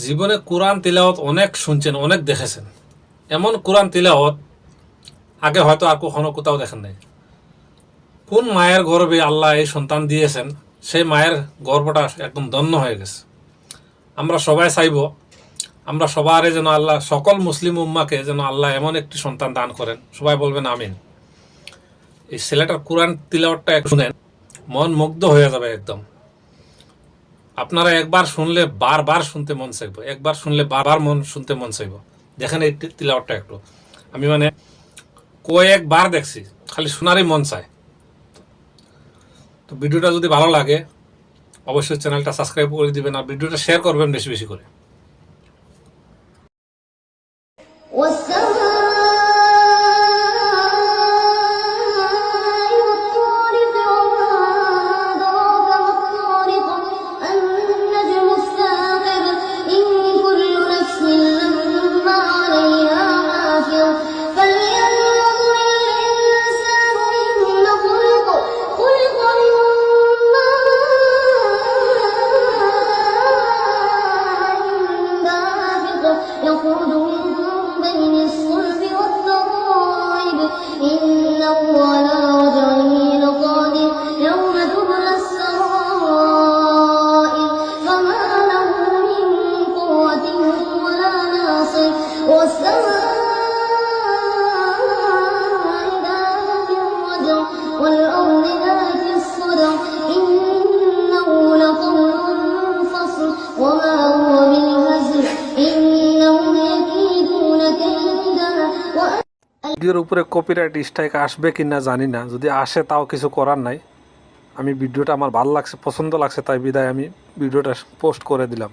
জীবনে কোরআন তিলাওয়াত অনেক শুনছেন, অনেক দেখেছেন। এমন কোরআন তিলাওয়াত আগে হয়তো আর কখনো কোথাও দেখেন নাই। কোন মায়ের গর্ভে আল্লাহ এই সন্তান দিয়েছেন, সেই মায়ের গর্ভটা একদম ধন্য হয়ে গেছে। আমরা সবাই চাইব, আমরা সবারই যেন আল্লাহ, সকল মুসলিম উম্মাকে যেন আল্লাহ এমন একটি সন্তান দান করেন। সবাই বলবেন আমিন। এই ছেলেটার কোরআন তিলাওয়াতটা শুনেন, মন মুগ্ধ হয়ে যাবে একদম। আপনারা একবার শুনলে বারবার শুনতে মন চাইব, একবার শুনলে বারবার শুনতে মন চাইব। দেখেন এই তিলাওয়াতটা একটু, আমি কয়েকবার দেখছি, খালি শোনারই মন চায়। তো ভিডিওটা যদি ভালো লাগে অবশ্যই চ্যানেলটা সাবস্ক্রাইব করে দিবেন, আর ভিডিওটা শেয়ার করবেন বেশি বেশি করে। يخرج من بين الصلب والترائب إنه على رجعه لقادر يوم تبلى السرائر فما له من قوة ولا ناصر والسماء ذات الرجع والأرض ذات الصدع إنه لقول فصل وما هو بالهزل ভিডিওর উপরে কপিরাইট স্ট্রাইক আসবে কিনা জানি না, যদি আসে তাও কিছু করার নাই। আমি ভিডিওটা আমার ভালো লাগছে, পছন্দ লাগছে, তাই বিদায় আমি ভিডিওটা পোস্ট করে দিলাম।